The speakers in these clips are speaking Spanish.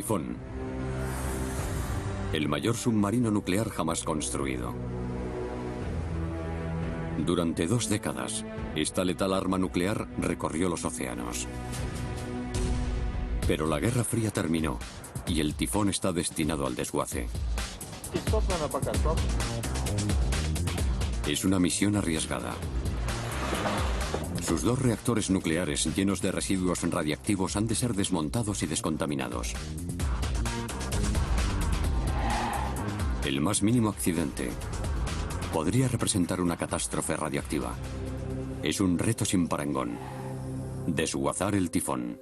Tifón. El mayor submarino nuclear jamás construido. Durante 2 décadas, esta letal arma nuclear recorrió los océanos. Pero la Guerra Fría terminó y el Tifón está destinado al desguace. Es una misión arriesgada. Sus 2 reactores nucleares llenos de residuos radiactivos han de ser desmontados y descontaminados. El más mínimo accidente podría representar una catástrofe radioactiva. Es un reto sin parangón. Desguazar el Tifón.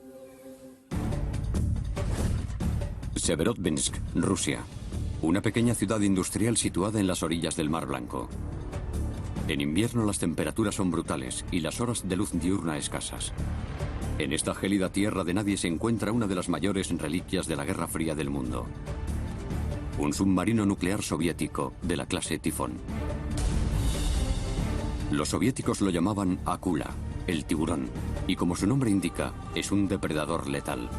Severodvinsk, Rusia. Una pequeña ciudad industrial situada en las orillas del Mar Blanco. En invierno las temperaturas son brutales y las horas de luz diurna escasas. En esta gélida tierra de nadie se encuentra una de las mayores reliquias de la Guerra Fría del mundo. Un submarino nuclear soviético de la clase Tifón. Los soviéticos lo llamaban Akula, el tiburón, y como su nombre indica, es un depredador letal.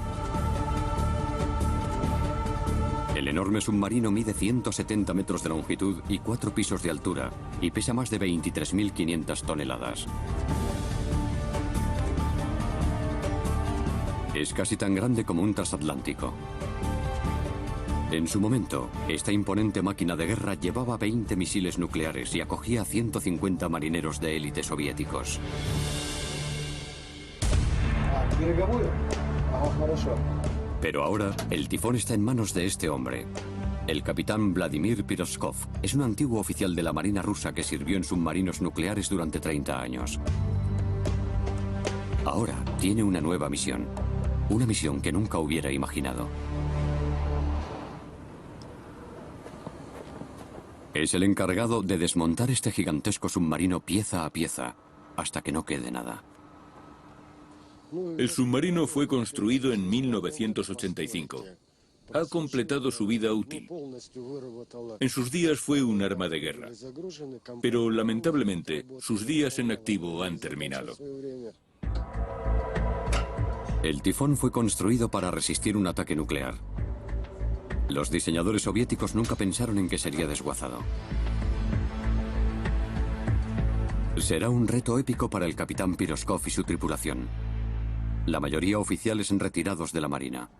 El enorme submarino mide 170 metros de longitud y 4 pisos de altura y pesa más de 23.500 toneladas. Es casi tan grande como un transatlántico. En su momento, esta imponente máquina de guerra llevaba 20 misiles nucleares y acogía a 150 marineros de élite soviéticos. Pero ahora, el Tifón está en manos de este hombre. El capitán Vladimir Piroskov es un antiguo oficial de la Marina rusa que sirvió en submarinos nucleares durante 30 años. Ahora tiene una nueva misión. Una misión que nunca hubiera imaginado. Es el encargado de desmontar este gigantesco submarino pieza a pieza, hasta que no quede nada. El submarino fue construido en 1985. Ha completado su vida útil. En sus días fue un arma de guerra. Pero lamentablemente, sus días en activo han terminado. El Tifón fue construido para resistir un ataque nuclear. Los diseñadores soviéticos nunca pensaron en que sería desguazado. Será un reto épico para el capitán Piroskov y su tripulación. La mayoría oficiales retirados de la Marina.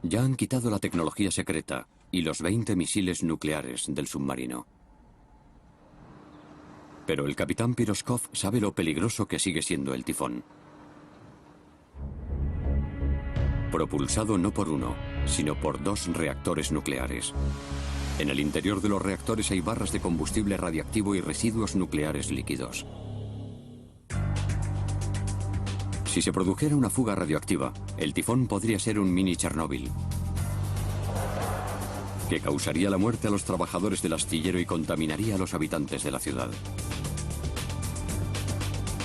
Ya han quitado la tecnología secreta y los 20 misiles nucleares del submarino. Pero el capitán Piroskov sabe lo peligroso que sigue siendo el Tifón. Propulsado no por uno, sino por 2 reactores nucleares. En el interior de los reactores hay barras de combustible radiactivo y residuos nucleares líquidos. Si se produjera una fuga radioactiva, el Tifón podría ser un mini Chernóbil, que causaría la muerte a los trabajadores del astillero y contaminaría a los habitantes de la ciudad.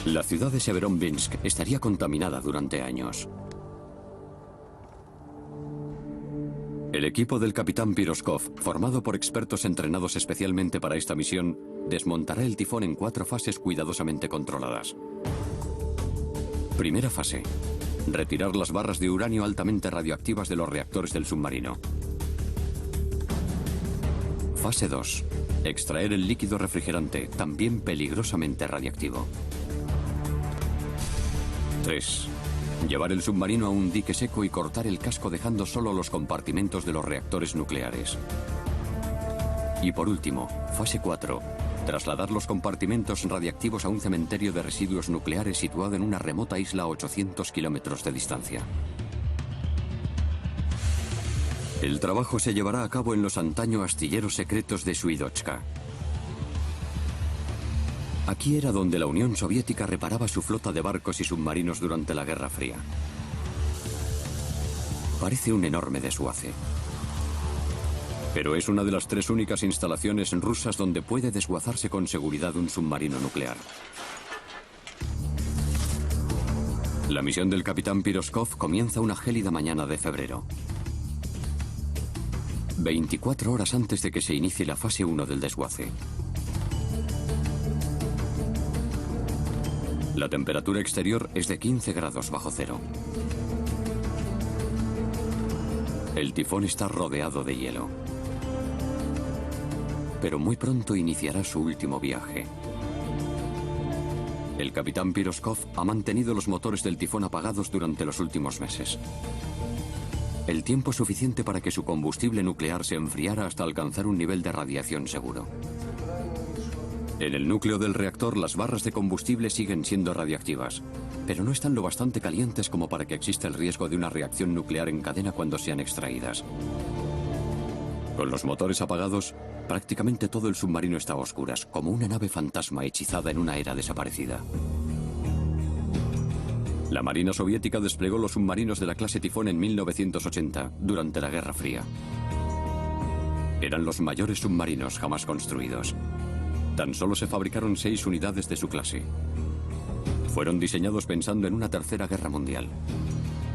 La ciudad de Severodvinsk estaría contaminada durante años. El equipo del capitán Piroskov, formado por expertos entrenados especialmente para esta misión, desmontará el Tifón en 4 fases cuidadosamente controladas. Primera fase: retirar las barras de uranio altamente radioactivas de los reactores del submarino. Fase 2: extraer el líquido refrigerante, también peligrosamente radiactivo. 3: llevar el submarino a un dique seco y cortar el casco dejando solo los compartimentos de los reactores nucleares. Y por último, fase 4: trasladar los compartimentos radiactivos a un cementerio de residuos nucleares situado en una remota isla a 800 kilómetros de distancia. El trabajo se llevará a cabo en los antaño astilleros secretos de Suidochka. Aquí era donde la Unión Soviética reparaba su flota de barcos y submarinos durante la Guerra Fría. Parece un enorme desguace. Pero es una de las 3 únicas instalaciones rusas donde puede desguazarse con seguridad un submarino nuclear. La misión del capitán Piroskov comienza una gélida mañana de febrero. 24 horas antes de que se inicie la fase 1 del desguace. La temperatura exterior es de 15 grados bajo cero. El tifón está rodeado de hielo. Pero muy pronto iniciará su último viaje. El capitán Piroskov ha mantenido los motores del tifón apagados durante los últimos meses. El tiempo suficiente para que su combustible nuclear se enfriara hasta alcanzar un nivel de radiación seguro. En el núcleo del reactor, las barras de combustible siguen siendo radiactivas, pero no están lo bastante calientes como para que exista el riesgo de una reacción nuclear en cadena cuando sean extraídas. Con los motores apagados, prácticamente todo el submarino está a oscuras, como una nave fantasma hechizada en una era desaparecida. La Marina soviética desplegó los submarinos de la clase Tifón en 1980, durante la Guerra Fría. Eran los mayores submarinos jamás construidos. Tan solo se fabricaron 6 unidades de su clase. Fueron diseñados pensando en una tercera guerra mundial.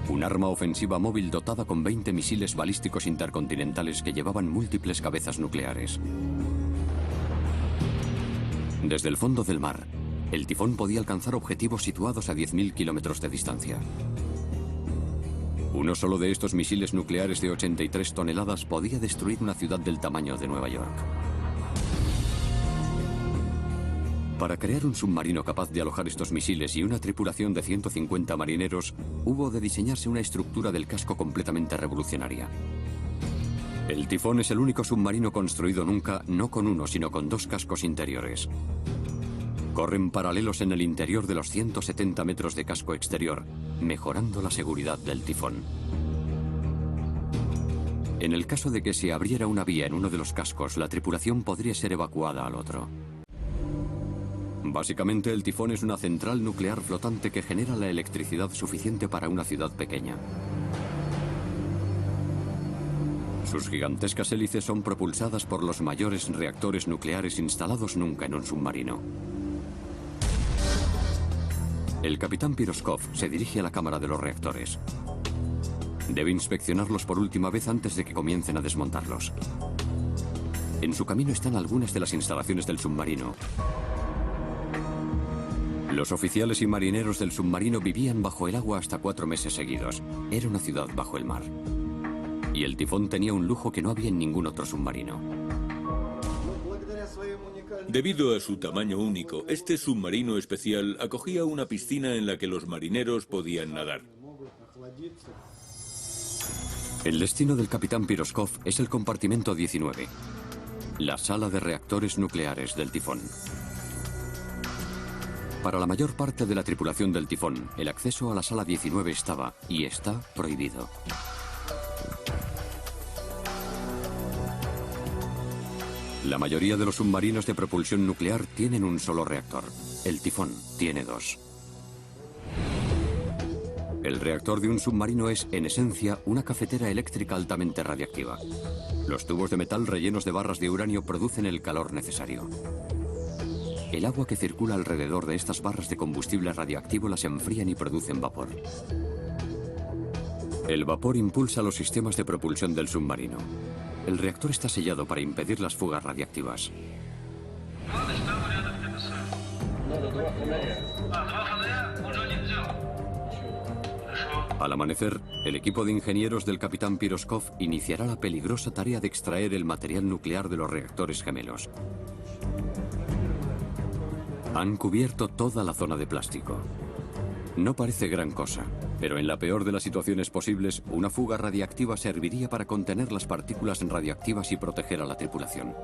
Un arma ofensiva móvil dotada con 20 misiles balísticos intercontinentales que llevaban múltiples cabezas nucleares. Desde el fondo del mar, el Tifón podía alcanzar objetivos situados a 10.000 kilómetros de distancia. Uno solo de estos misiles nucleares de 83 toneladas podía destruir una ciudad del tamaño de Nueva York. Para crear un submarino capaz de alojar estos misiles y una tripulación de 150 marineros, hubo de diseñarse una estructura del casco completamente revolucionaria. El Tifón es el único submarino construido nunca, no con uno, sino con 2 cascos interiores. Corren paralelos en el interior de los 170 metros de casco exterior, mejorando la seguridad del Tifón. En el caso de que se abriera una vía en uno de los cascos, la tripulación podría ser evacuada al otro. Básicamente, el Tifón es una central nuclear flotante que genera la electricidad suficiente para una ciudad pequeña. Sus gigantescas hélices son propulsadas por los mayores reactores nucleares instalados nunca en un submarino. El capitán Piroskov se dirige a la cámara de los reactores. Debe inspeccionarlos por última vez antes de que comiencen a desmontarlos. En su camino están algunas de las instalaciones del submarino. Los oficiales y marineros del submarino vivían bajo el agua hasta 4 meses seguidos. Era una ciudad bajo el mar. Y el Tifón tenía un lujo que no había en ningún otro submarino. Debido a su tamaño único, este submarino especial acogía una piscina en la que los marineros podían nadar. El destino del capitán Piroskov es el compartimento 19, la sala de reactores nucleares del Tifón. Para la mayor parte de la tripulación del Tifón, el acceso a la sala 19 estaba, y está, prohibido. La mayoría de los submarinos de propulsión nuclear tienen un solo reactor. El Tifón tiene 2. El reactor de un submarino es, en esencia, una cafetera eléctrica altamente radiactiva. Los tubos de metal rellenos de barras de uranio producen el calor necesario. El agua que circula alrededor de estas barras de combustible radioactivo las enfrían y producen vapor. El vapor impulsa los sistemas de propulsión del submarino. El reactor está sellado para impedir las fugas radiactivas. Al amanecer, el equipo de ingenieros del capitán Piroskov iniciará la peligrosa tarea de extraer el material nuclear de los reactores gemelos. Han cubierto toda la zona de plástico. No parece gran cosa, pero en la peor de las situaciones posibles, una fuga radiactiva serviría para contener las partículas radioactivas y proteger a la tripulación.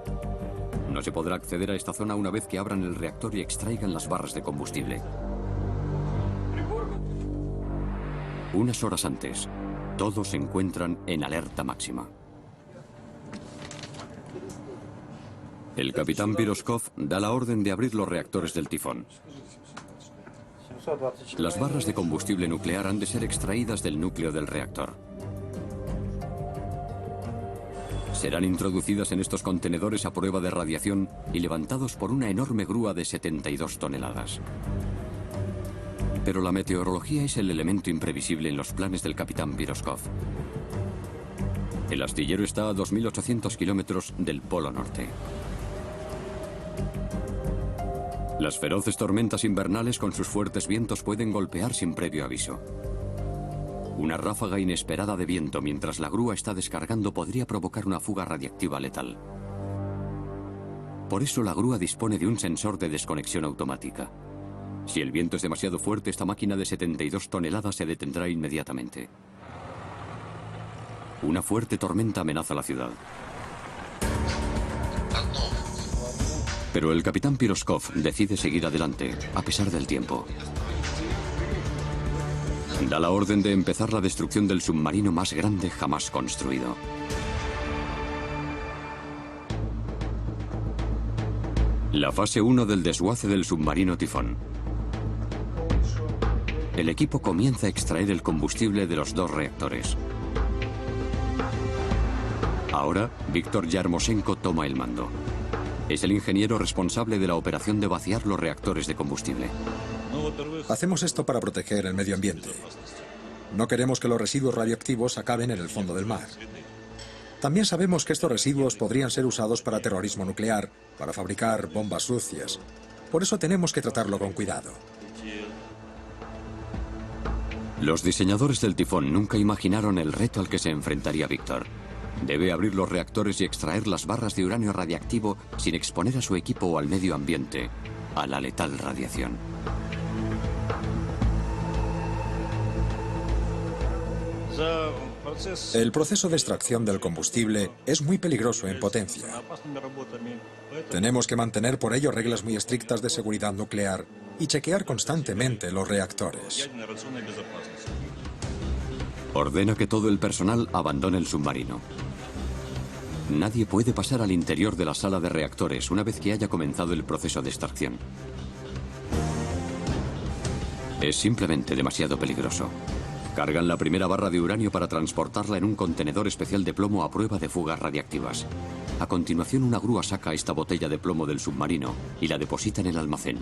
No se podrá acceder a esta zona una vez que abran el reactor y extraigan las barras de combustible. Unas horas antes, todos se encuentran en alerta máxima. El capitán Piroskov da la orden de abrir los reactores del Tifón. Las barras de combustible nuclear han de ser extraídas del núcleo del reactor. Serán introducidas en estos contenedores a prueba de radiación y levantados por una enorme grúa de 72 toneladas. Pero la meteorología es el elemento imprevisible en los planes del capitán Piroskov. El astillero está a 2.800 kilómetros del Polo Norte. Las feroces tormentas invernales con sus fuertes vientos pueden golpear sin previo aviso. Una ráfaga inesperada de viento mientras la grúa está descargando podría provocar una fuga radiactiva letal. Por eso la grúa dispone de un sensor de desconexión automática. Si el viento es demasiado fuerte, esta máquina de 72 toneladas se detendrá inmediatamente. Una fuerte tormenta amenaza la ciudad. Pero el capitán Piroskov decide seguir adelante, a pesar del tiempo. Da la orden de empezar la destrucción del submarino más grande jamás construido. La fase 1 del desguace del submarino Tifón. El equipo comienza a extraer el combustible de los 2 reactores. Ahora, Víctor Yarmosenko toma el mando. Es el ingeniero responsable de la operación de vaciar los reactores de combustible. Hacemos esto para proteger el medio ambiente. No queremos que los residuos radioactivos acaben en el fondo del mar. También sabemos que estos residuos podrían ser usados para terrorismo nuclear, para fabricar bombas sucias. Por eso tenemos que tratarlo con cuidado. Los diseñadores del Tifón nunca imaginaron el reto al que se enfrentaría Víctor. Debe abrir los reactores y extraer las barras de uranio radiactivo sin exponer a su equipo o al medio ambiente a la letal radiación. El proceso de extracción del combustible es muy peligroso en potencia. Tenemos que mantener por ello reglas muy estrictas de seguridad nuclear y chequear constantemente los reactores. Ordena que todo el personal abandone el submarino. Nadie puede pasar al interior de la sala de reactores una vez que haya comenzado el proceso de extracción. Es simplemente demasiado peligroso. Cargan la primera barra de uranio para transportarla en un contenedor especial de plomo a prueba de fugas radiactivas. A continuación, una grúa saca esta botella de plomo del submarino y la deposita en el almacén.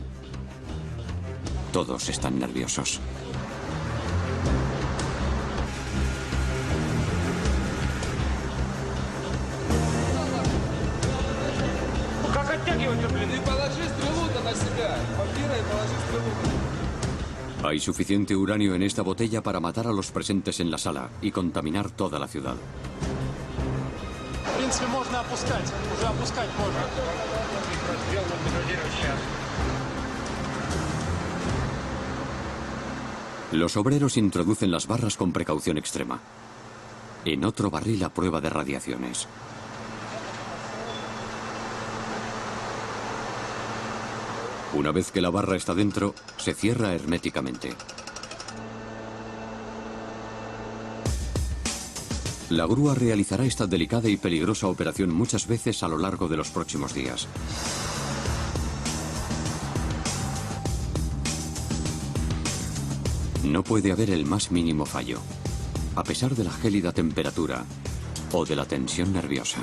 Todos están nerviosos. Hay suficiente uranio en esta botella para matar a los presentes en la sala y contaminar toda la ciudad. Los obreros introducen las barras con precaución extrema. En otro barril a prueba de radiaciones. Una vez que la barra está dentro, se cierra herméticamente. La grúa realizará esta delicada y peligrosa operación muchas veces a lo largo de los próximos días. No puede haber el más mínimo fallo, a pesar de la gélida temperatura o de la tensión nerviosa.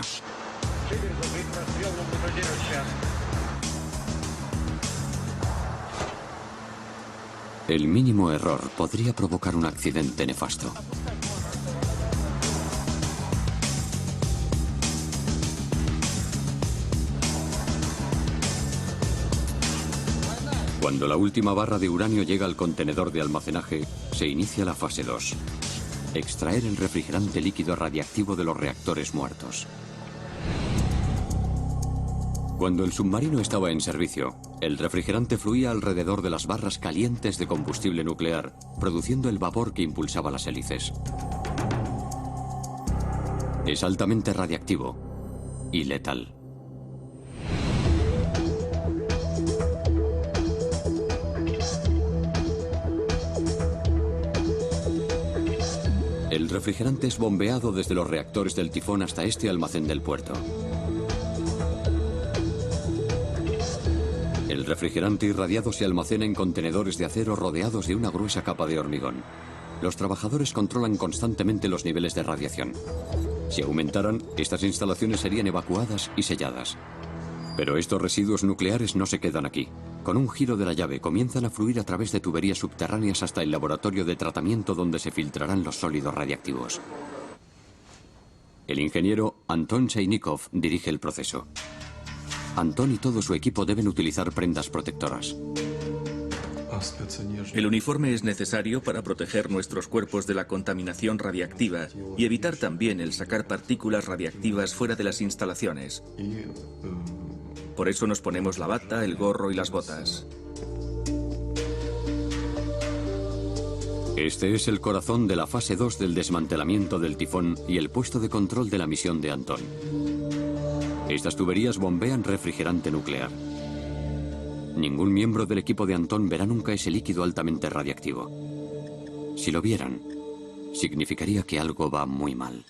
El mínimo error podría provocar un accidente nefasto. Cuando la última barra de uranio llega al contenedor de almacenaje, se inicia la fase 2. Extraer el refrigerante líquido radiactivo de los reactores muertos. Cuando el submarino estaba en servicio, el refrigerante fluía alrededor de las barras calientes de combustible nuclear, produciendo el vapor que impulsaba las hélices. Es altamente radiactivo y letal. El refrigerante es bombeado desde los reactores del Tifón hasta este almacén del puerto. El refrigerante irradiado se almacena en contenedores de acero rodeados de una gruesa capa de hormigón. Los trabajadores controlan constantemente los niveles de radiación. Si aumentaran, estas instalaciones serían evacuadas y selladas. Pero estos residuos nucleares no se quedan aquí. Con un giro de la llave comienzan a fluir a través de tuberías subterráneas hasta el laboratorio de tratamiento donde se filtrarán los sólidos radiactivos. El ingeniero Anton Chainikov dirige el proceso. Anton y todo su equipo deben utilizar prendas protectoras. El uniforme es necesario para proteger nuestros cuerpos de la contaminación radiactiva y evitar también el sacar partículas radiactivas fuera de las instalaciones. Por eso nos ponemos la bata, el gorro y las botas. Este es el corazón de la fase 2 del desmantelamiento del tifón y el puesto de control de la misión de Anton. Estas tuberías bombean refrigerante nuclear. Ningún miembro del equipo de Anton verá nunca ese líquido altamente radiactivo. Si lo vieran, significaría que algo va muy mal.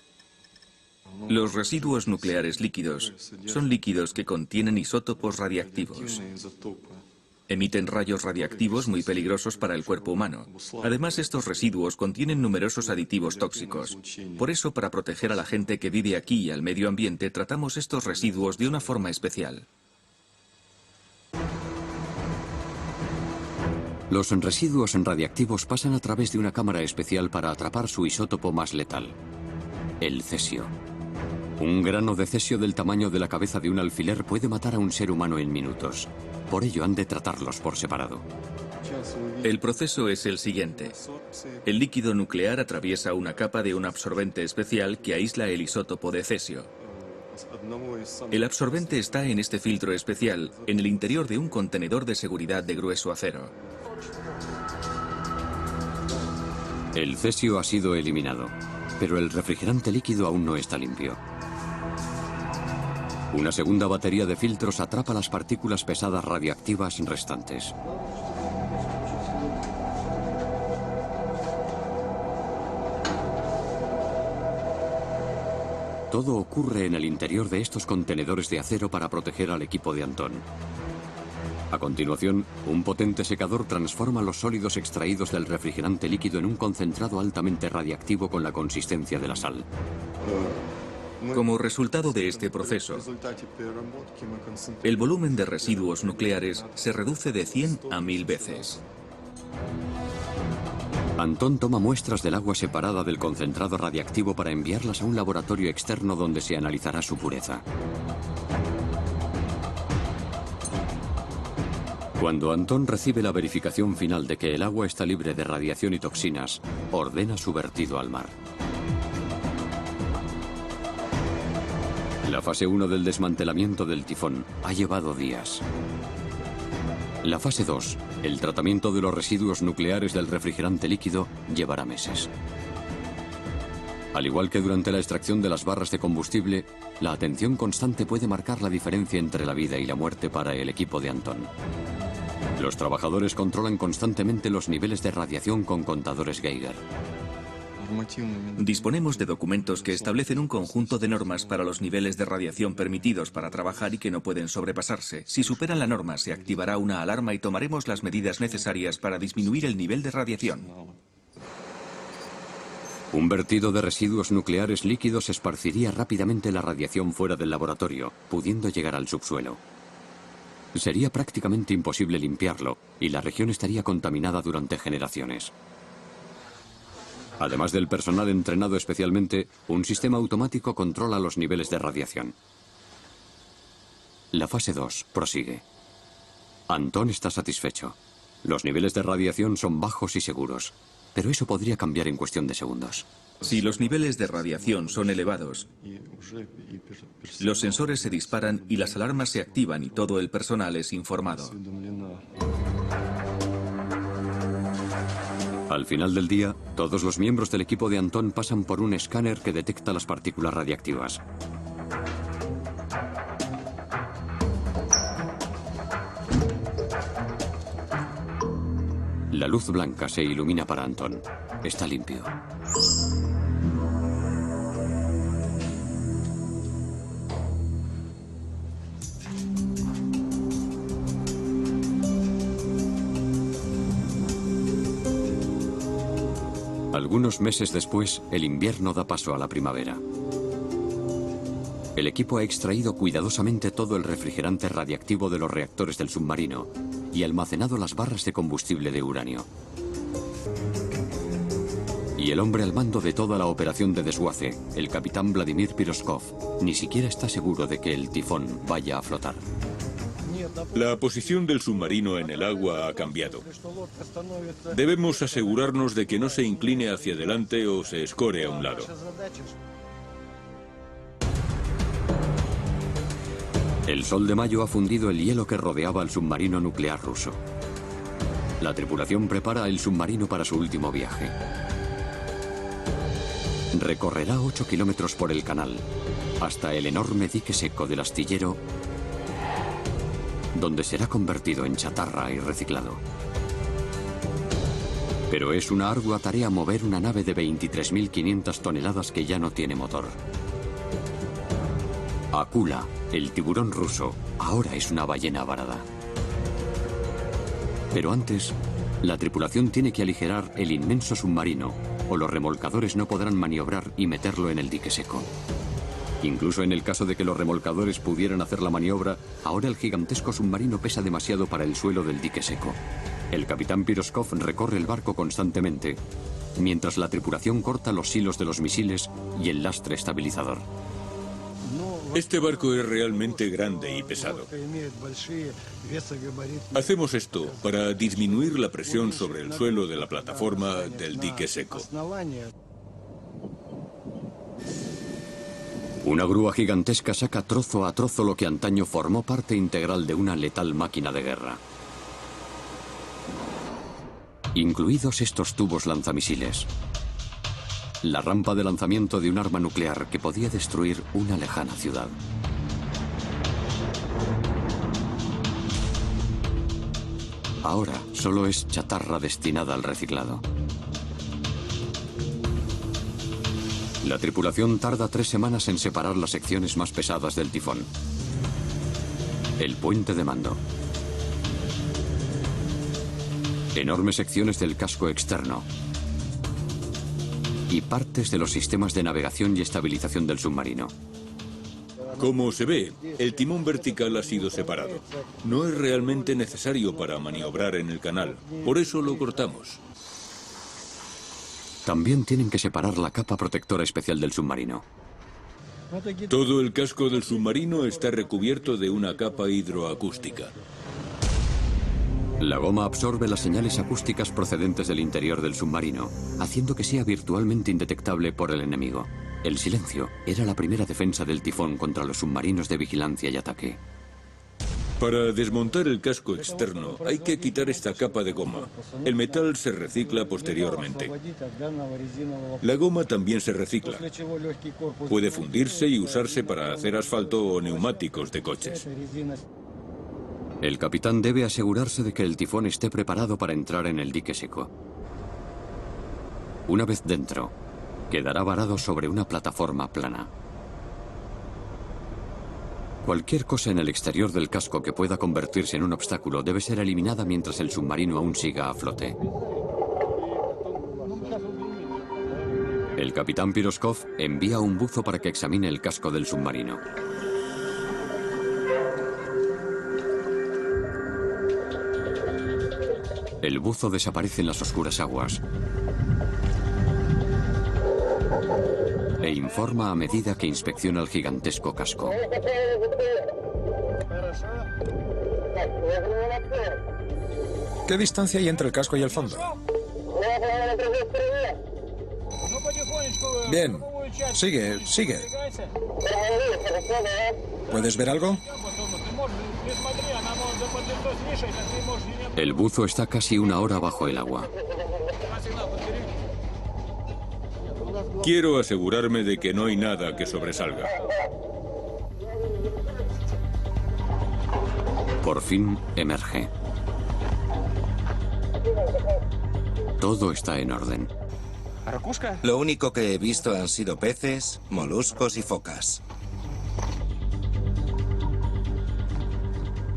Los residuos nucleares líquidos son líquidos que contienen isótopos radiactivos. Emiten rayos radiactivos muy peligrosos para el cuerpo humano. Además, estos residuos contienen numerosos aditivos tóxicos. Por eso, para proteger a la gente que vive aquí y al medio ambiente, tratamos estos residuos de una forma especial. Los residuos radiactivos pasan a través de una cámara especial para atrapar su isótopo más letal, el cesio. Un grano de cesio del tamaño de la cabeza de un alfiler puede matar a un ser humano en minutos. Por ello han de tratarlos por separado. El proceso es el siguiente. El líquido nuclear atraviesa una capa de un absorbente especial que aísla el isótopo de cesio. El absorbente está en este filtro especial, en el interior de un contenedor de seguridad de grueso acero. El cesio ha sido eliminado, pero el refrigerante líquido aún no está limpio. Una segunda batería de filtros atrapa las partículas pesadas radiactivas restantes. Todo ocurre en el interior de estos contenedores de acero para proteger al equipo de Anton. A continuación, un potente secador transforma los sólidos extraídos del refrigerante líquido en un concentrado altamente radiactivo con la consistencia de la sal. Como resultado de este proceso, el volumen de residuos nucleares se reduce de 100 a 1000 veces. Anton toma muestras del agua separada del concentrado radiactivo para enviarlas a un laboratorio externo donde se analizará su pureza. Cuando Anton recibe la verificación final de que el agua está libre de radiación y toxinas, ordena su vertido al mar. La fase 1 del desmantelamiento del tifón ha llevado días. La fase 2, el tratamiento de los residuos nucleares del refrigerante líquido, llevará meses. Al igual que durante la extracción de las barras de combustible, la atención constante puede marcar la diferencia entre la vida y la muerte para el equipo de Anton. Los trabajadores controlan constantemente los niveles de radiación con contadores Geiger. Disponemos de documentos que establecen un conjunto de normas para los niveles de radiación permitidos para trabajar y que no pueden sobrepasarse. Si superan la norma, se activará una alarma y tomaremos las medidas necesarias para disminuir el nivel de radiación. Un vertido de residuos nucleares líquidos esparciría rápidamente la radiación fuera del laboratorio, pudiendo llegar al subsuelo. Sería prácticamente imposible limpiarlo y la región estaría contaminada durante generaciones. Además del personal entrenado especialmente, un sistema automático controla los niveles de radiación. La fase 2 prosigue. Anton está satisfecho. Los niveles de radiación son bajos y seguros, pero eso podría cambiar en cuestión de segundos. Si los niveles de radiación son elevados, los sensores se disparan y las alarmas se activan y todo el personal es informado. Al final del día, todos los miembros del equipo de Anton pasan por un escáner que detecta las partículas radiactivas. La luz blanca se ilumina para Anton. Está limpio. Algunos meses después, el invierno da paso a la primavera. El equipo ha extraído cuidadosamente todo el refrigerante radiactivo de los reactores del submarino y almacenado las barras de combustible de uranio. Y el hombre al mando de toda la operación de desguace, el capitán Vladimir Piroskov, ni siquiera está seguro de que el tifón vaya a flotar. La posición del submarino en el agua ha cambiado. Debemos asegurarnos de que no se incline hacia adelante o se escore a un lado. El sol de mayo ha fundido el hielo que rodeaba al submarino nuclear ruso. La tripulación prepara el submarino para su último viaje. Recorrerá 8 kilómetros por el canal, hasta el enorme dique seco del astillero, donde será convertido en chatarra y reciclado. Pero es una ardua tarea mover una nave de 23.500 toneladas que ya no tiene motor. Akula, el tiburón ruso, ahora es una ballena varada. Pero antes, la tripulación tiene que aligerar el inmenso submarino, o los remolcadores no podrán maniobrar y meterlo en el dique seco. Incluso en el caso de que los remolcadores pudieran hacer la maniobra, ahora el gigantesco submarino pesa demasiado para el suelo del dique seco. El capitán Piroskov recorre el barco constantemente, mientras la tripulación corta los hilos de los misiles y el lastre estabilizador. Este barco es realmente grande y pesado. Hacemos esto para disminuir la presión sobre el suelo de la plataforma del dique seco. Una grúa gigantesca saca trozo a trozo lo que antaño formó parte integral de una letal máquina de guerra. Incluidos estos tubos lanzamisiles. La rampa de lanzamiento de un arma nuclear que podía destruir una lejana ciudad. Ahora solo es chatarra destinada al reciclado. La tripulación tarda 3 semanas en separar las secciones más pesadas del tifón. El puente de mando. Enormes secciones del casco externo. Y partes de los sistemas de navegación y estabilización del submarino. Como se ve, el timón vertical ha sido separado. No es realmente necesario para maniobrar en el canal, por eso lo cortamos. También tienen que separar la capa protectora especial del submarino. Todo el casco del submarino está recubierto de una capa hidroacústica. La goma absorbe las señales acústicas procedentes del interior del submarino, haciendo que sea virtualmente indetectable por el enemigo. El silencio era la primera defensa del tifón contra los submarinos de vigilancia y ataque. Para desmontar el casco externo hay que quitar esta capa de goma. El metal se recicla posteriormente. La goma también se recicla. Puede fundirse y usarse para hacer asfalto o neumáticos de coches. El capitán debe asegurarse de que el tifón esté preparado para entrar en el dique seco. Una vez dentro, quedará varado sobre una plataforma plana. Cualquier cosa en el exterior del casco que pueda convertirse en un obstáculo debe ser eliminada mientras el submarino aún siga a flote. El capitán Piroskov envía un buzo para que examine el casco del submarino. El buzo desaparece en las oscuras aguas e informa a medida que inspecciona el gigantesco casco. ¿Qué distancia hay entre el casco y el fondo? Bien. Sigue, sigue. ¿Puedes ver algo? El buzo está casi 1 hora bajo el agua. Quiero asegurarme de que no hay nada que sobresalga. Por fin emerge. Todo está en orden. Lo único que he visto han sido peces, moluscos y focas.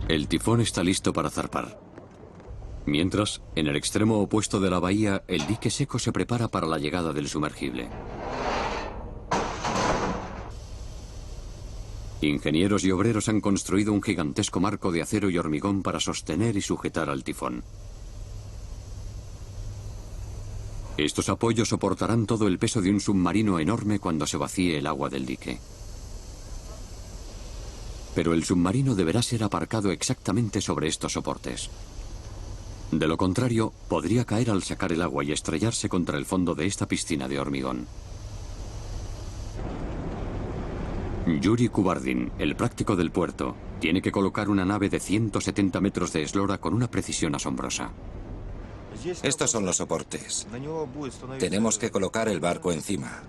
El tifón está listo para zarpar. Mientras, en el extremo opuesto de la bahía, el dique seco se prepara para la llegada del sumergible. Ingenieros y obreros han construido un gigantesco marco de acero y hormigón para sostener y sujetar al tifón. Estos apoyos soportarán todo el peso de un submarino enorme cuando se vacíe el agua del dique. Pero el submarino deberá ser aparcado exactamente sobre estos soportes. De lo contrario, podría caer al sacar el agua y estrellarse contra el fondo de esta piscina de hormigón. Yuri Kubardin, el práctico del puerto, tiene que colocar una nave de 170 metros de eslora con una precisión asombrosa. Estos son los soportes. Tenemos que colocar el barco encima.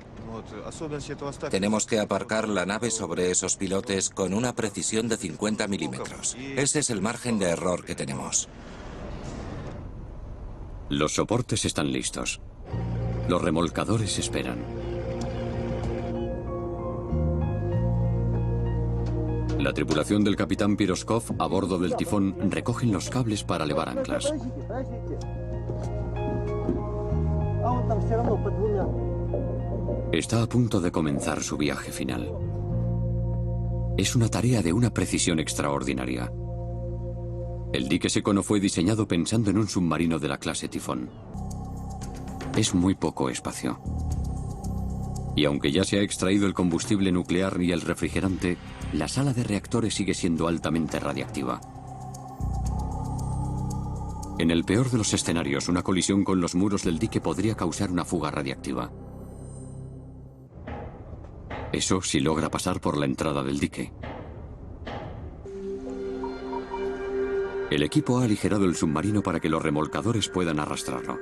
Tenemos que aparcar la nave sobre esos pilotes con una precisión de 50 milímetros. Ese es el margen de error que tenemos. Los soportes están listos. Los remolcadores esperan. La tripulación del capitán Piroskov a bordo del tifón recogen los cables para levar anclas. Está a punto de comenzar su viaje final. Es una tarea de una precisión extraordinaria. El dique seco no fue diseñado pensando en un submarino de la clase Tifón. Es muy poco espacio. Y aunque ya se ha extraído el combustible nuclear y el refrigerante, la sala de reactores sigue siendo altamente radiactiva. En el peor de los escenarios, una colisión con los muros del dique podría causar una fuga radiactiva. Eso si logra pasar por la entrada del dique. El equipo ha aligerado el submarino para que los remolcadores puedan arrastrarlo.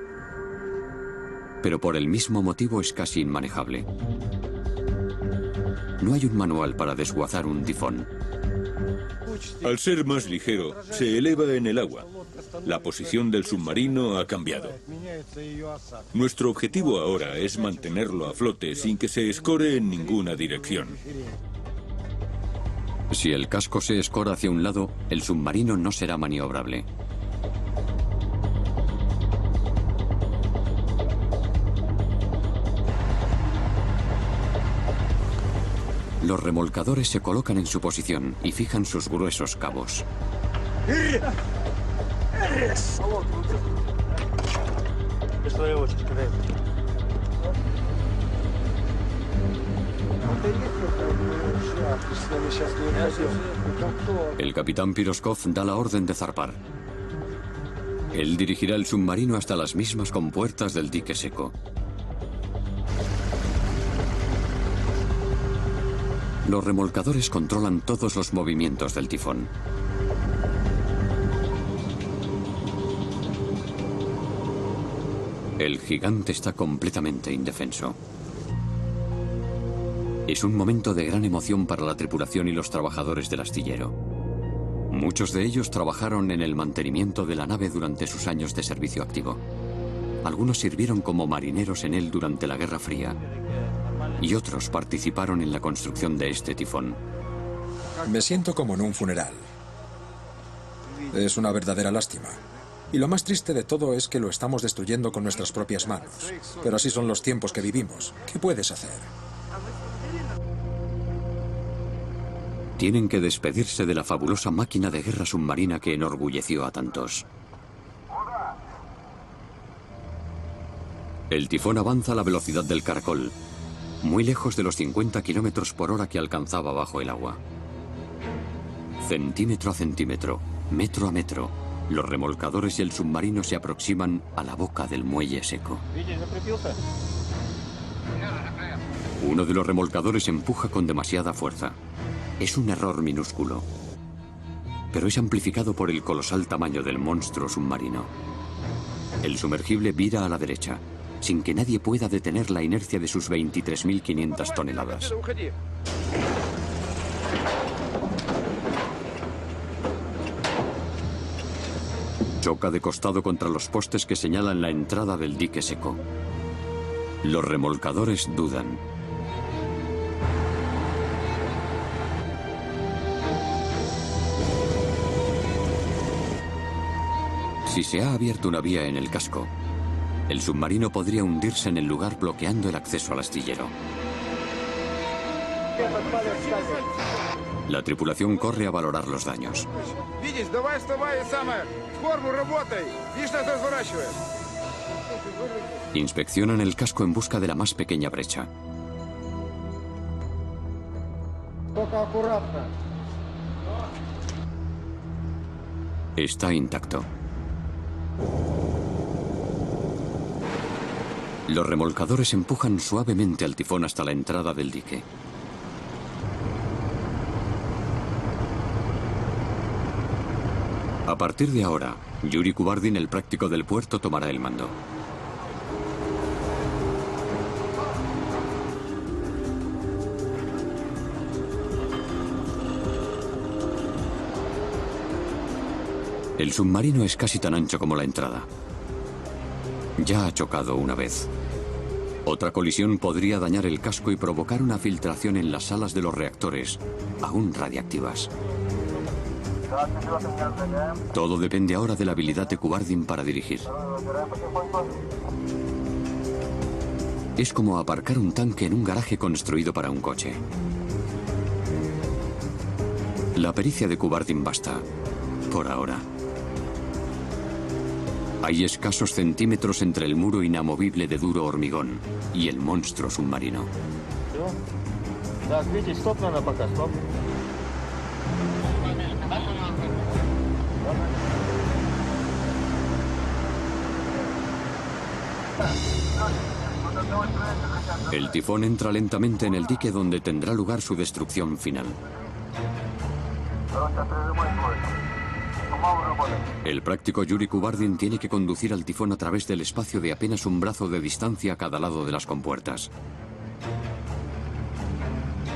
Pero por el mismo motivo es casi inmanejable. No hay un manual para desguazar un tifón. Al ser más ligero, se eleva en el agua. La posición del submarino ha cambiado. Nuestro objetivo ahora es mantenerlo a flote sin que se escore en ninguna dirección. Si el casco se escora hacia un lado, el submarino no será maniobrable. Los remolcadores se colocan en su posición y fijan sus gruesos cabos. El capitán Piroskov da la orden de zarpar. Él dirigirá el submarino hasta las mismas compuertas del dique seco. Los remolcadores controlan todos los movimientos del tifón. El gigante está completamente indefenso. Es un momento de gran emoción para la tripulación y los trabajadores del astillero. Muchos de ellos trabajaron en el mantenimiento de la nave durante sus años de servicio activo. Algunos sirvieron como marineros en él durante la Guerra Fría. Y otros participaron en la construcción de este tifón. Me siento como en un funeral. Es una verdadera lástima. Y lo más triste de todo es que lo estamos destruyendo con nuestras propias manos. Pero así son los tiempos que vivimos. ¿Qué puedes hacer? Tienen que despedirse de la fabulosa máquina de guerra submarina que enorgulleció a tantos. El tifón avanza a la velocidad del caracol, muy lejos de los 50 kilómetros por hora que alcanzaba bajo el agua. Centímetro a centímetro, metro a metro, los remolcadores y el submarino se aproximan a la boca del muelle seco. Uno de los remolcadores empuja con demasiada fuerza. Es un error minúsculo, pero es amplificado por el colosal tamaño del monstruo submarino. El sumergible vira a la derecha, sin que nadie pueda detener la inercia de sus 23.500 toneladas. Choca de costado contra los postes que señalan la entrada del dique seco. Los remolcadores dudan. Si se ha abierto una vía en el casco, el submarino podría hundirse en el lugar bloqueando el acceso al astillero. La tripulación corre a valorar los daños. Inspeccionan el casco en busca de la más pequeña brecha. Está intacto. Los remolcadores empujan suavemente al tifón hasta la entrada del dique. A partir de ahora, Yuri Kubardin, el práctico del puerto, tomará el mando. El submarino es casi tan ancho como la entrada. Ya ha chocado una vez. Otra colisión podría dañar el casco y provocar una filtración en las salas de los reactores, aún radiactivas. Todo depende ahora de la habilidad de Kubardin para dirigir. Es como aparcar un tanque en un garaje construido para un coche. La pericia de Kubardin basta, por ahora. Hay escasos centímetros entre el muro inamovible de duro hormigón y el monstruo submarino. El tifón entra lentamente en el dique donde tendrá lugar su destrucción final. El práctico Yuri Kubardin tiene que conducir al tifón a través del espacio de apenas un brazo de distancia a cada lado de las compuertas.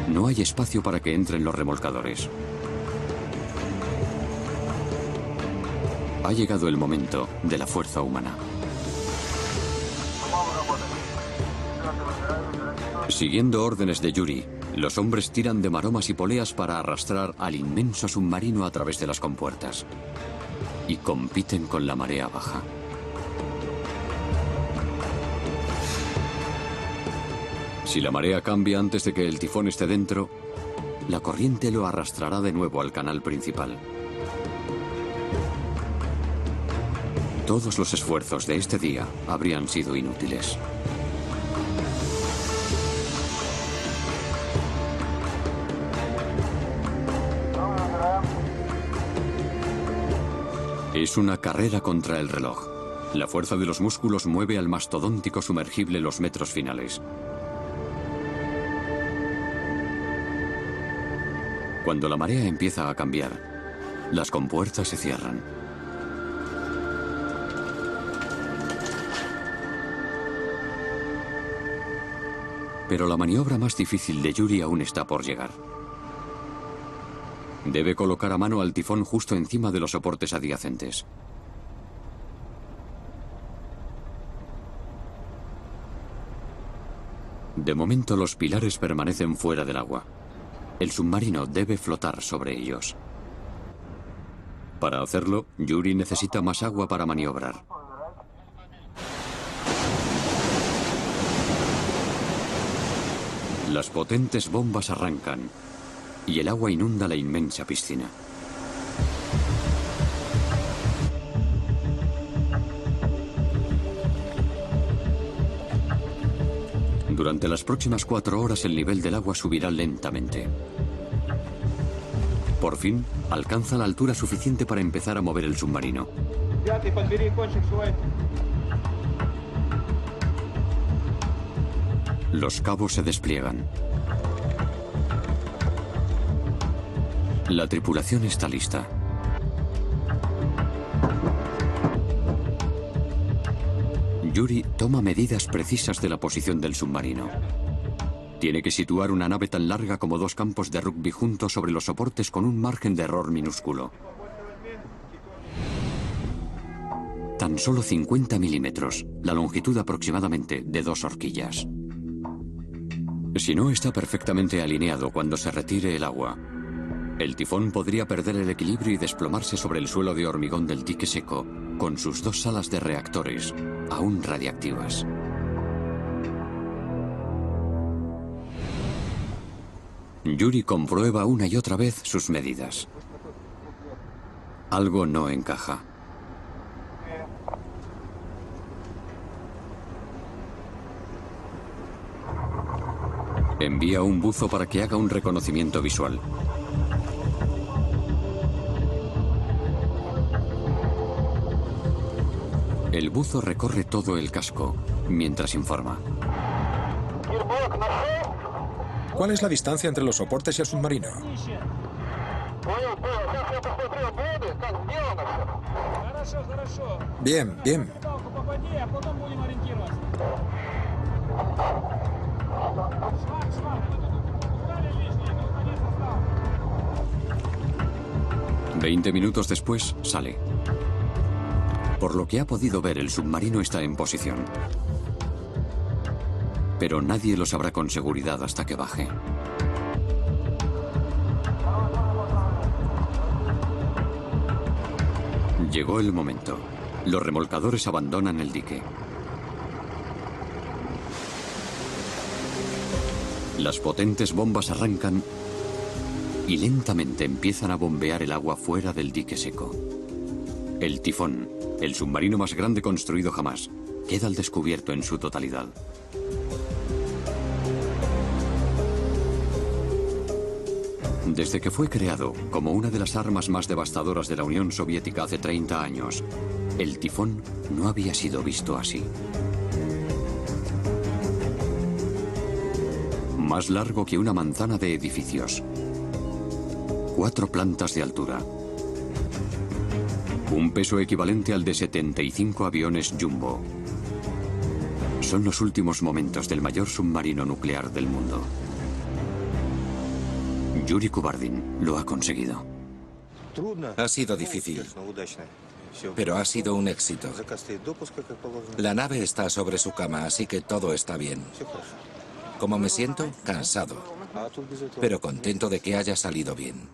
No hay espacio para que entren los remolcadores. Ha llegado el momento de la fuerza humana. Siguiendo órdenes de Yuri, los hombres tiran de maromas y poleas para arrastrar al inmenso submarino a través de las compuertas. Y compiten con la marea baja. Si la marea cambia antes de que el tifón esté dentro, la corriente lo arrastrará de nuevo al canal principal. Todos los esfuerzos de este día habrían sido inútiles. Es una carrera contra el reloj. La fuerza de los músculos mueve al mastodóntico sumergible los metros finales. Cuando la marea empieza a cambiar, las compuertas se cierran. Pero la maniobra más difícil de Yuri aún está por llegar. Debe colocar a mano al tifón justo encima de los soportes adyacentes. De momento los pilares permanecen fuera del agua. El submarino debe flotar sobre ellos. Para hacerlo, Yuri necesita más agua para maniobrar. Las potentes bombas arrancan y el agua inunda la inmensa piscina. Durante las próximas 4 horas el nivel del agua subirá lentamente. Por fin, alcanza la altura suficiente para empezar a mover el submarino. Los cabos se despliegan. La tripulación está lista. Yuri toma medidas precisas de la posición del submarino. Tiene que situar una nave tan larga como 2 campos de rugby juntos sobre los soportes con un margen de error minúsculo. Tan solo 50 milímetros, la longitud aproximadamente de 2 horquillas. Si no está perfectamente alineado cuando se retire el agua, el tifón podría perder el equilibrio y desplomarse sobre el suelo de hormigón del dique seco, con sus 2 salas de reactores, aún radiactivas. Yuri comprueba una y otra vez sus medidas. Algo no encaja. Envía un buzo para que haga un reconocimiento visual. El buzo recorre todo el casco, mientras informa. ¿Cuál es la distancia entre los soportes y el submarino? Bien, bien. «20 minutos después, sale. Por lo que ha podido ver, el submarino está en posición. Pero nadie lo sabrá con seguridad hasta que baje. Llegó el momento. Los remolcadores abandonan el dique. Las potentes bombas arrancan y lentamente empiezan a bombear el agua fuera del dique seco. El Tifón, el submarino más grande construido jamás, queda al descubierto en su totalidad. Desde que fue creado como una de las armas más devastadoras de la Unión Soviética hace 30 años, el Tifón no había sido visto así. Más largo que una manzana de edificios. 4 plantas de altura. Un peso equivalente al de 75 aviones Jumbo. Son los últimos momentos del mayor submarino nuclear del mundo. Yuri Kubardin lo ha conseguido. Ha sido difícil, pero ha sido un éxito. La nave está sobre su cama, así que todo está bien. ¿Cómo me siento? Cansado, pero contento de que haya salido bien.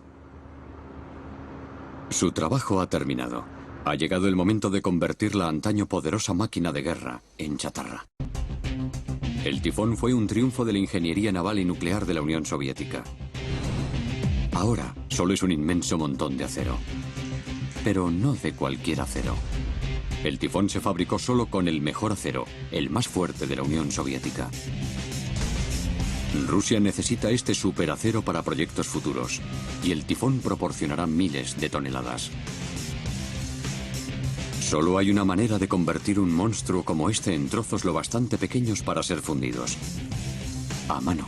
Su trabajo ha terminado. Ha llegado el momento de convertir la antaño poderosa máquina de guerra en chatarra. El Tifón fue un triunfo de la ingeniería naval y nuclear de la Unión Soviética. Ahora solo es un inmenso montón de acero. Pero no de cualquier acero. El Tifón se fabricó solo con el mejor acero, el más fuerte de la Unión Soviética. Rusia necesita este superacero para proyectos futuros, y el Tifón proporcionará miles de toneladas. Solo hay una manera de convertir un monstruo como este en trozos lo bastante pequeños para ser fundidos. A mano.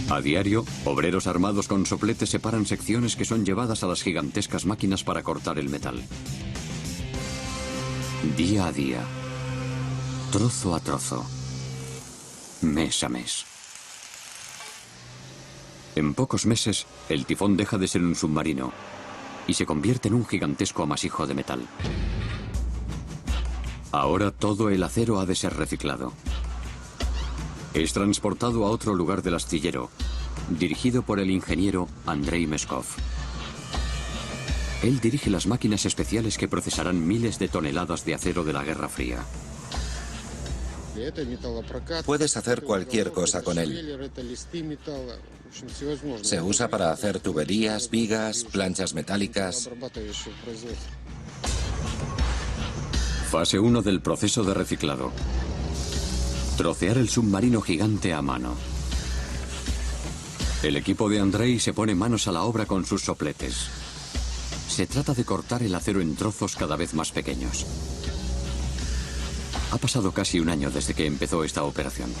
A diario, obreros armados con sopletes separan secciones que son llevadas a las gigantescas máquinas para cortar el metal. Día a día, trozo a trozo, mes a mes. En pocos meses, el Tifón deja de ser un submarino y se convierte en un gigantesco amasijo de metal. Ahora todo el acero ha de ser reciclado. Es transportado a otro lugar del astillero, dirigido por el ingeniero Andrei Meskov. Él dirige las máquinas especiales que procesarán miles de toneladas de acero de la Guerra Fría. Puedes hacer cualquier cosa con él. Se usa para hacer tuberías, vigas, planchas metálicas. Fase 1 del proceso de reciclado. Trocear el submarino gigante a mano. El equipo de Andrei se pone manos a la obra con sus sopletes. Se trata de cortar el acero en trozos cada vez más pequeños. Ha pasado casi un año desde que empezó esta operación.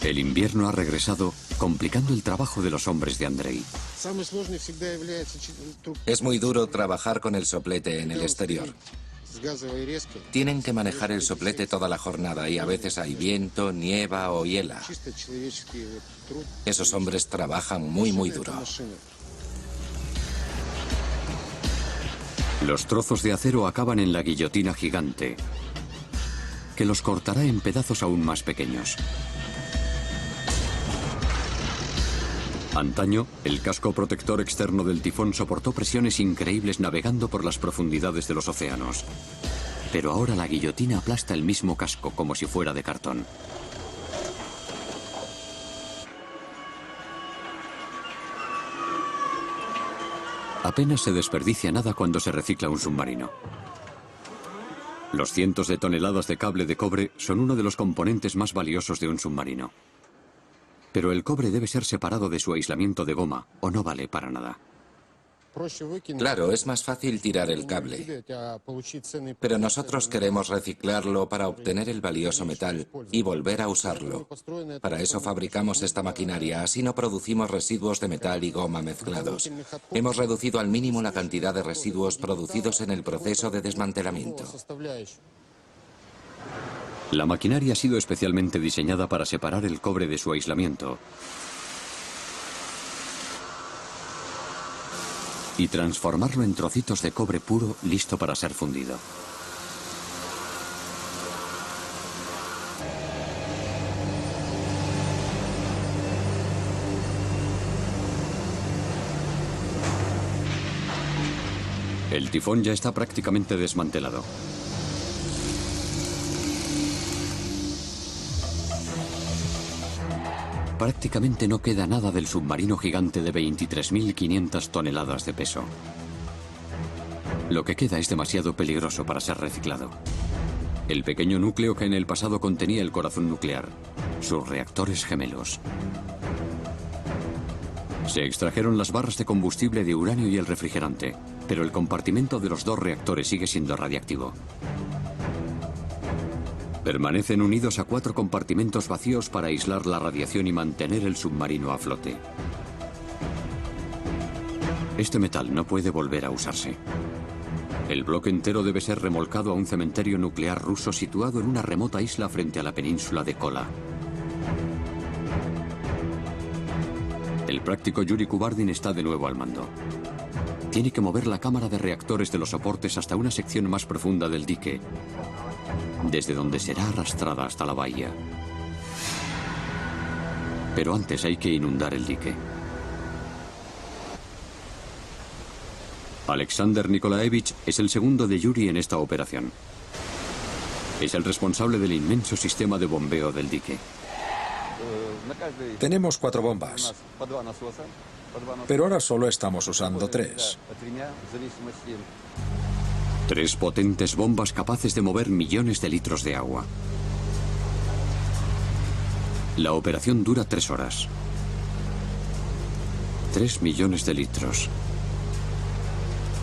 El invierno ha regresado, complicando el trabajo de los hombres de Andrei. Es muy duro trabajar con el soplete en el exterior. Tienen que manejar el soplete toda la jornada y a veces hay viento, nieva o hiela. Esos hombres trabajan muy duro. Los trozos de acero acaban en la guillotina gigante, que los cortará en pedazos aún más pequeños. Antaño, el casco protector externo del Tifón soportó presiones increíbles navegando por las profundidades de los océanos. Pero ahora la guillotina aplasta el mismo casco como si fuera de cartón. Apenas se desperdicia nada cuando se recicla un submarino. Los cientos de toneladas de cable de cobre son uno de los componentes más valiosos de un submarino. Pero el cobre debe ser separado de su aislamiento de goma, o no vale para nada. Claro, es más fácil tirar el cable, pero nosotros queremos reciclarlo para obtener el valioso metal y volver a usarlo. Para eso fabricamos esta maquinaria, así no producimos residuos de metal y goma mezclados. Hemos reducido al mínimo la cantidad de residuos producidos en el proceso de desmantelamiento. La maquinaria ha sido especialmente diseñada para separar el cobre de su aislamiento y transformarlo en trocitos de cobre puro listo para ser fundido. El tifón ya está prácticamente desmantelado. Prácticamente no queda nada del submarino gigante de 23.500 toneladas de peso. Lo que queda es demasiado peligroso para ser reciclado. El pequeño núcleo que en el pasado contenía el corazón nuclear, sus reactores gemelos. Se extrajeron las barras de combustible de uranio y el refrigerante, pero el compartimento de los dos reactores sigue siendo radiactivo. Permanecen unidos a 4 compartimentos vacíos para aislar la radiación y mantener el submarino a flote. Este metal no puede volver a usarse. El bloque entero debe ser remolcado a un cementerio nuclear ruso situado en una remota isla frente a la península de Kola. El práctico Yuri Kubardin está de nuevo al mando. Tiene que mover la cámara de reactores de los soportes hasta una sección más profunda del dique, desde donde será arrastrada hasta la bahía. Pero antes hay que inundar el dique. Alexander Nikolaevich es el segundo de Yuri en esta operación. Es el responsable del inmenso sistema de bombeo del dique. Tenemos 4 bombas, pero ahora solo estamos usando 3. 3 potentes bombas capaces de mover millones de litros de agua. La operación dura 3 horas. 3 millones de litros.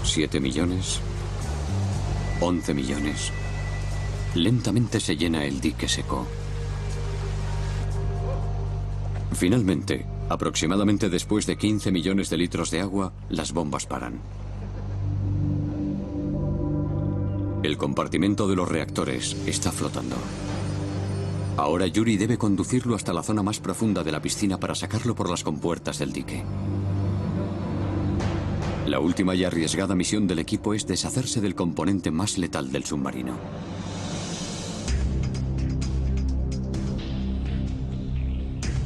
7 millones. 11 millones. Lentamente se llena el dique seco. Finalmente, aproximadamente después de 15 millones de litros de agua, las bombas paran. El compartimento de los reactores está flotando. Ahora Yuri debe conducirlo hasta la zona más profunda de la piscina para sacarlo por las compuertas del dique. La última y arriesgada misión del equipo es deshacerse del componente más letal del submarino.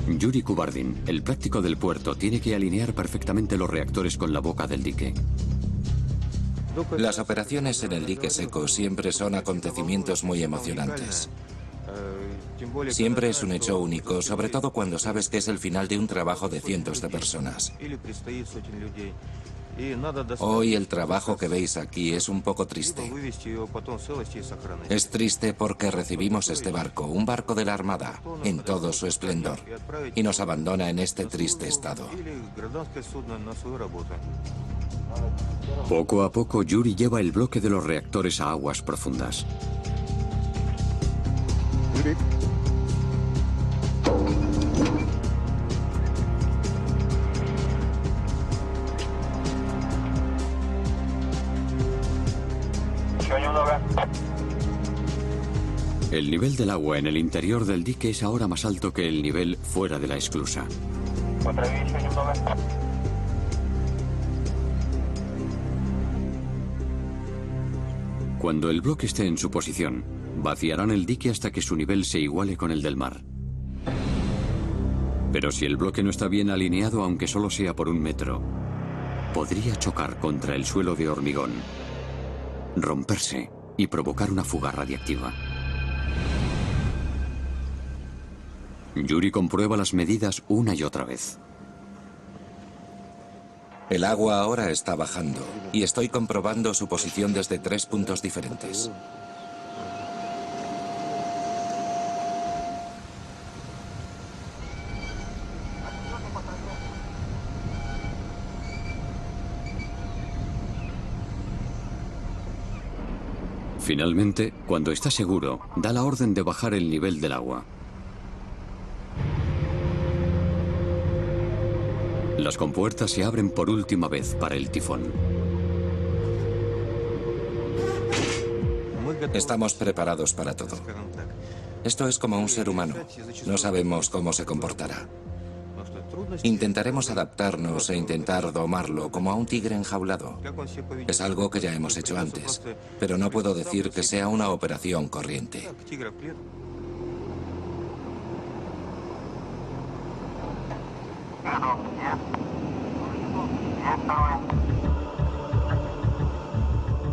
Yuri Kubardin, el práctico del puerto, tiene que alinear perfectamente los reactores con la boca del dique. Las operaciones en el dique seco siempre son acontecimientos muy emocionantes. Siempre es un hecho único, sobre todo cuando sabes que es el final de un trabajo de cientos de personas. Hoy el trabajo que veis aquí es un poco triste. Es triste porque recibimos este barco, un barco de la Armada, en todo su esplendor, y nos abandona en este triste estado. Poco a poco, Yuri lleva el bloque de los reactores a aguas profundas. El nivel del agua en el interior del dique es ahora más alto que el nivel fuera de la esclusa. Cuando el bloque esté en su posición, vaciarán el dique hasta que su nivel se iguale con el del mar. Pero si el bloque no está bien alineado, aunque solo sea por 1 metro, podría chocar contra el suelo de hormigón, romperse y provocar una fuga radiactiva. Yuri comprueba las medidas una y otra vez. El agua ahora está bajando y estoy comprobando su posición desde 3 puntos diferentes. Finalmente, cuando está seguro, da la orden de bajar el nivel del agua. Las compuertas se abren por última vez para el tifón. Estamos preparados para todo. Esto es como un ser humano. No sabemos cómo se comportará. Intentaremos adaptarnos e intentar domarlo como a un tigre enjaulado. Es algo que ya hemos hecho antes, pero no puedo decir que sea una operación corriente.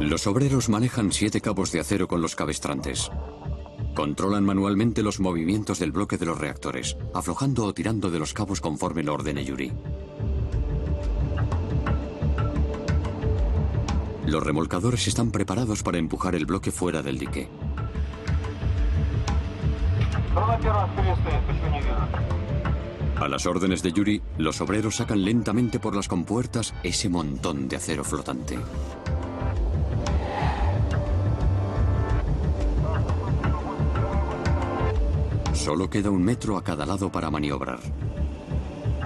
Los obreros manejan 7 cabos de acero con los cabestrantes. Controlan manualmente los movimientos del bloque de los reactores, aflojando o tirando de los cabos conforme lo ordene Yuri. Los remolcadores están preparados para empujar el bloque fuera del dique. A las órdenes de Yuri, los obreros sacan lentamente por las compuertas ese montón de acero flotante. Solo queda 1 metro a cada lado para maniobrar.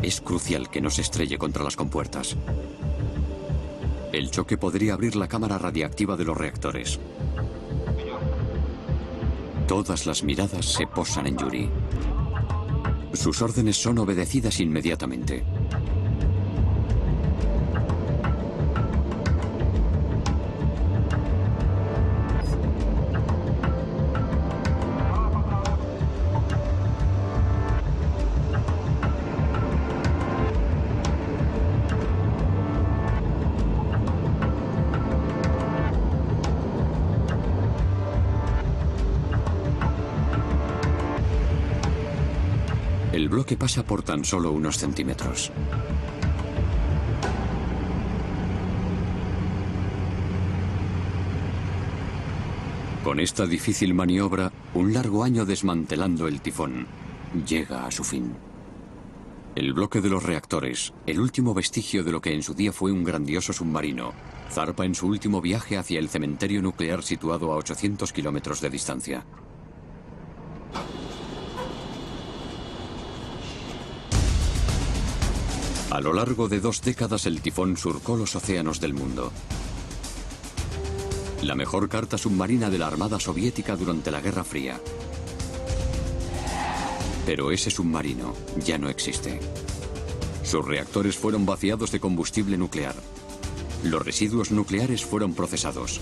Es crucial que no se estrelle contra las compuertas. El choque podría abrir la cámara radiactiva de los reactores. Todas las miradas se posan en Yuri. Sus órdenes son obedecidas inmediatamente. El bloque pasa por tan solo unos centímetros. Con esta difícil maniobra, un largo año desmantelando el tifón llega a su fin. El bloque de los reactores, el último vestigio de lo que en su día fue un grandioso submarino, zarpa en su último viaje hacia el cementerio nuclear situado a 800 kilómetros de distancia. A lo largo de 2 décadas el tifón surcó los océanos del mundo. La mejor carta submarina de la Armada Soviética durante la Guerra Fría. Pero ese submarino ya no existe. Sus reactores fueron vaciados de combustible nuclear. Los residuos nucleares fueron procesados.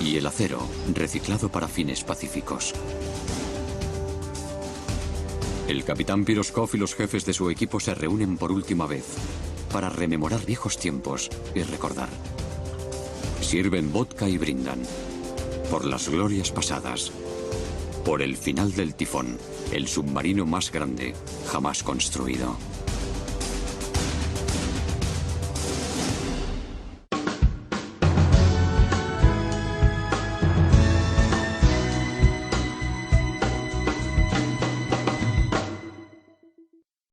Y el acero reciclado para fines pacíficos. El capitán Piroskov y los jefes de su equipo se reúnen por última vez para rememorar viejos tiempos y recordar. Sirven vodka y brindan por las glorias pasadas, por el final del tifón, el submarino más grande jamás construido.